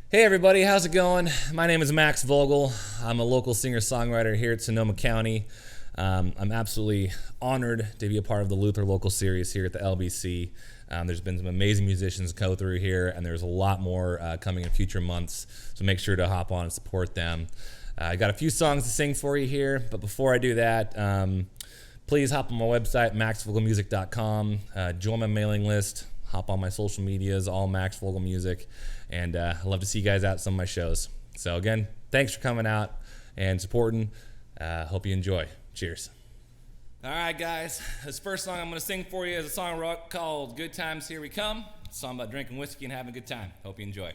Hey everybody, how's it going? My name is Max Vogel. I'm a local singer-songwriter here at Sonoma County. I'm absolutely honored to be a part of the Luther Local Series here at the LBC. There's been some amazing musicians go through here, and there's a lot more coming in future months, so make sure to hop on and support them. I got a few songs to sing for you here, but before I do that, please hop on my website, maxvogelmusic.com, join my mailing list, hop on my social medias, all Max Vogel Music, and I'd love to see you guys out at some of my shows. So again, thanks for coming out and supporting. Hope you enjoy. Cheers. All right, guys. This first song I'm going to sing for you is a song I wrote called Good Times Here We Come. It's a song about drinking whiskey and having a good time. Hope you enjoy.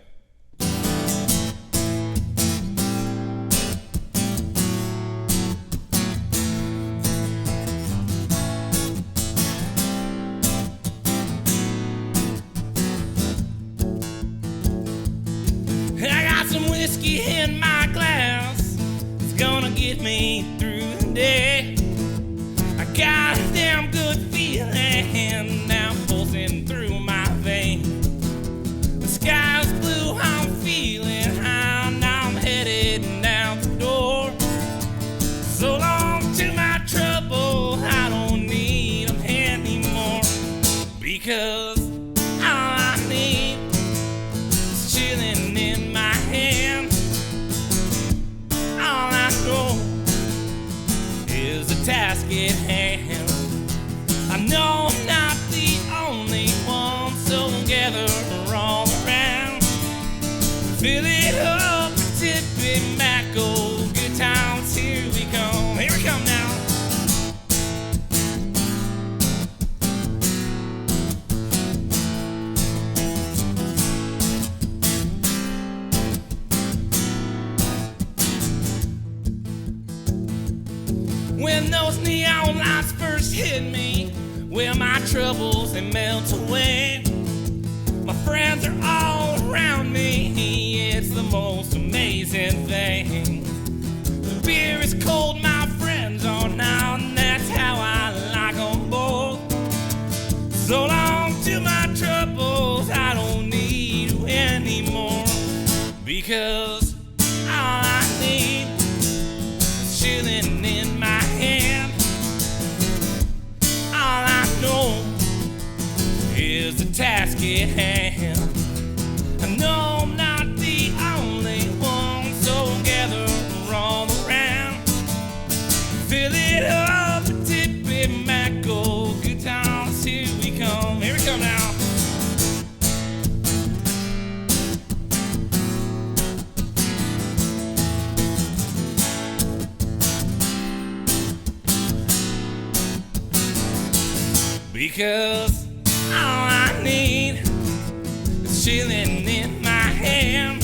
I got some whiskey in my glass. It's gonna get me through the day. I got a damn good feeling now pulsing through my veins. The sky's blue, I'm feeling high, now I'm headed down the door. So long to my trouble, I don't need them anymore, because all I need is chilling in my hand. All I know is the task at hand. I know I'm not the only one, so gather all around. Fill it up, tip it back, oh, good times, here we come. Here we come now. When those neon lights first hit me, well, my troubles, they melt away. My friends are all around me, it's the most amazing thing. The beer is cold, my friends are now, and that's how I like them both. So long to my troubles, I don't need you anymore, because all I need is chilling in my hand. All I know is the task at hand. I know I'm not the only one, so gather all around. Fill it up, tip it back, go, good times, here we come. Here we come now. Because all I need is chilling in my hand.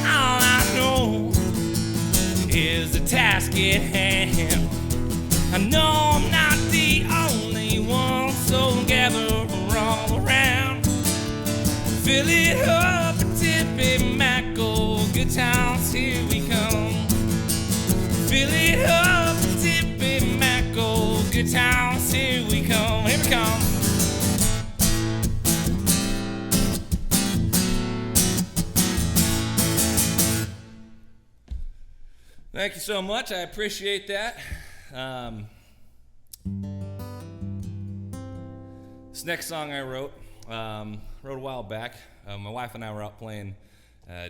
All I know is the task at hand. I know I'm not the only one, so gather all around. Fill it up, tip it back, go, good times, here we come. Fill it up, tip it back, go, good times, here we come, here we come. Thank you so much, I appreciate that. This next song I wrote a while back. My wife and I were out playing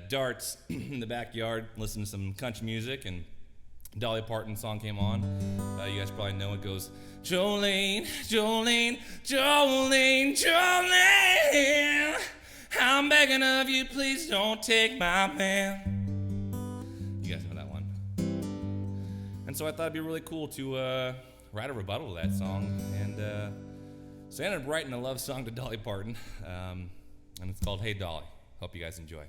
darts in the backyard, listening to some country music, and Dolly Parton song came on. You guys probably know it goes, Jolene, Jolene, Jolene, Jolene, I'm begging of you, please don't take my man. You guys know that one. And so I thought it'd be really cool to write a rebuttal to that song. And so I ended up writing a love song to Dolly Parton. And it's called Hey Dolly. Hope you guys enjoy.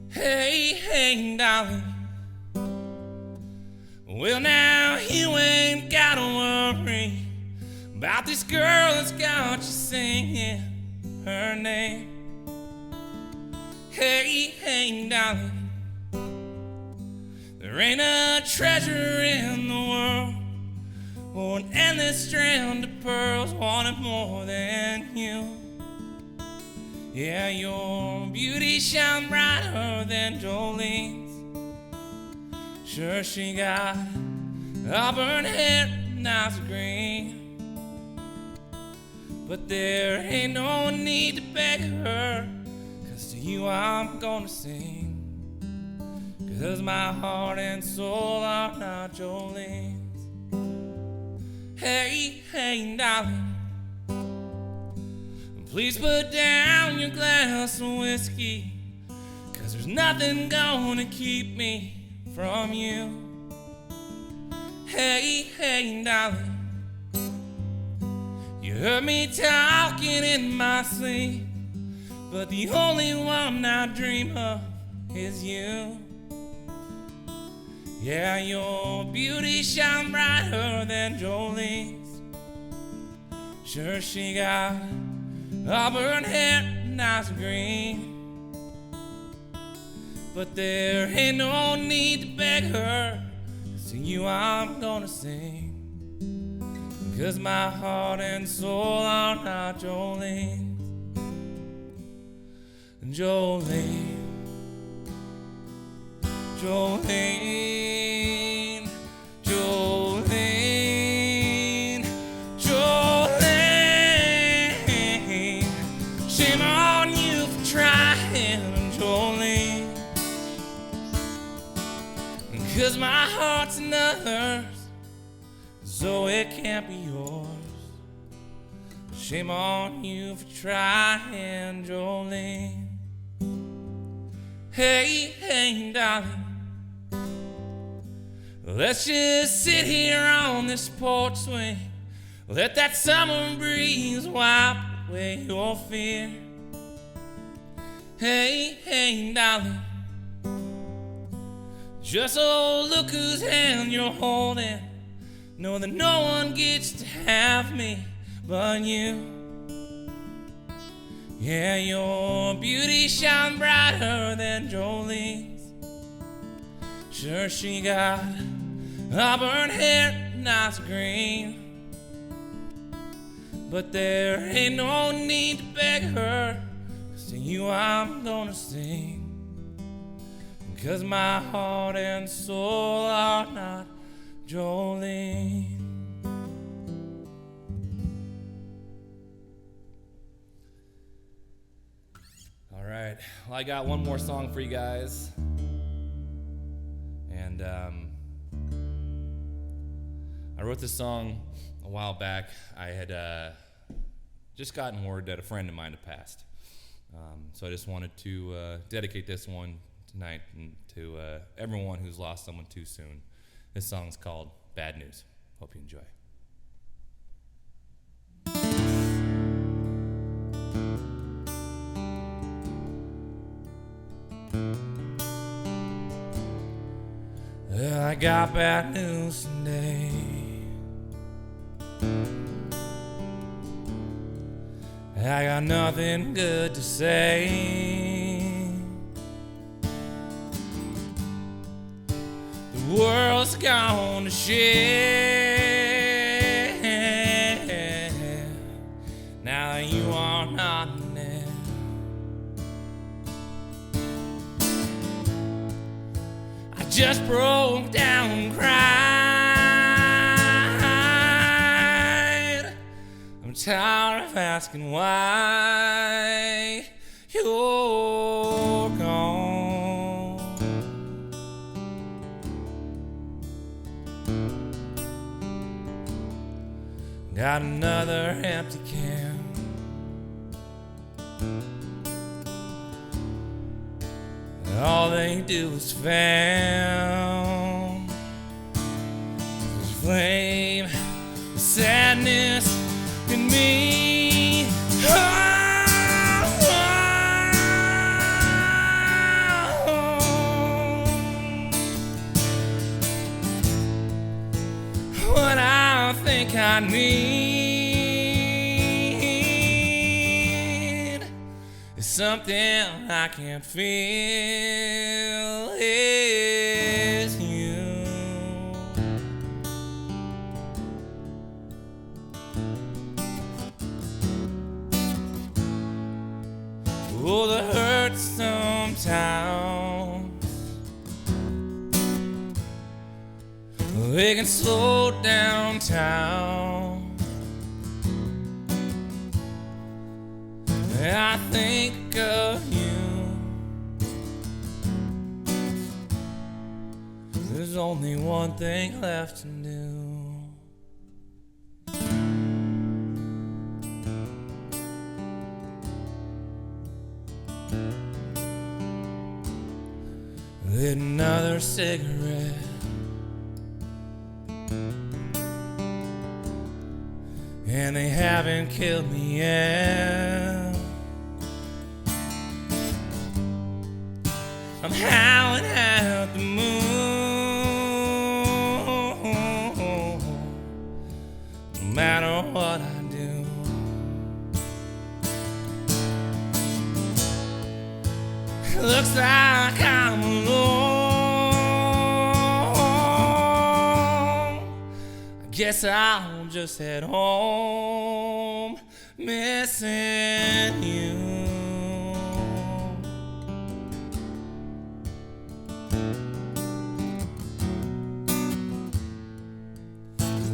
Hey, hey, darling. Well, now you ain't gotta worry about this girl that's got you singing her name. Hey, hey, darling. There ain't a treasure in the world Oh, an endless strand of pearls wanted more than you. Yeah, your beauty shines brighter than Jolene's. Sure, she got auburn hair and eyes of green, but there ain't no need to beg her, 'cause to you I'm gonna sing. 'Cause my heart and soul are not Jolene's. Hey, hey, darling, please put down your glass of whiskey, 'cause there's nothing gonna keep me from you. Hey, hey, darling, you heard me talking in my sleep, but the only one I dream of is you. Yeah, your beauty shines brighter than Jolene's. Sure, she got auburn hair and eyes of green, but there ain't no need to beg her, 'cause to you I'm gonna sing. 'Cause my heart and soul are not Jolene's. Jolene, Jolene, Jolene, Jolene. Shame on you for trying, Jolene. 'Cause my heart's another's, so it can't be yours. Shame on you for trying, Jolene. Hey, hey, darling, let's just sit here on this porch swing. Let that summer breeze wipe away your fear. Hey, hey, darling, just look whose hand you're holding. Know that no one gets to have me but you. Yeah, your beauty shines brighter than Jolene's. Sure, she got auburn hair and eyes of green, but there ain't no need to beg her, 'cause to you I'm gonna sing. 'Cause my heart and soul are not Jolene. All right, well, I got one more song for you guys, and I wrote this song a while back. I had just gotten word that a friend of mine had passed, so I just wanted to dedicate this one tonight to everyone who's lost someone too soon. This song's called Bad News. Hope you enjoy. I got bad news today. I got nothing good to say. The world's gone to shit now that you are not in it. I just broke down and cried. I'm tired of asking why you're gone. Got another empty can. All they do is fan this flame, the sadness in me. What I think I need is something I can't feel. Is you. Oh, the hurt sometimes they can slow down town. I think of you. There's only one thing left to do. Lit another cigarette, and they haven't killed me yet. I'm howling at the moon, no matter what I do. Looks like I'm alone. I guess I'll just head home, missing you.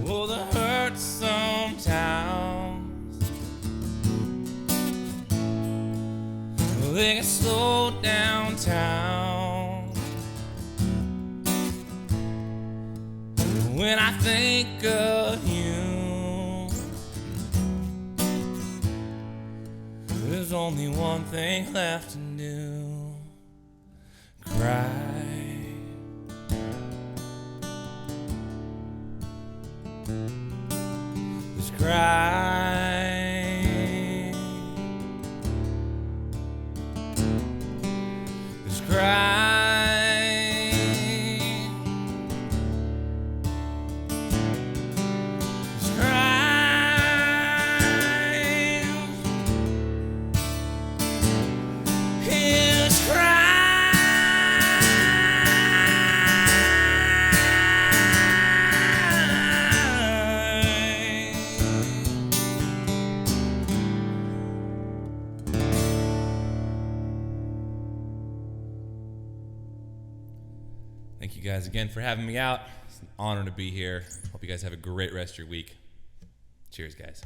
Oh, the hurt sometimes they can slow down town. When I think of you, there's only one thing left to do. Cry. Just cry. Just cry. Just cry. Just cry. Thank you guys again for having me out. It's an honor to be here. Hope you guys have a great rest of your week. Cheers, guys.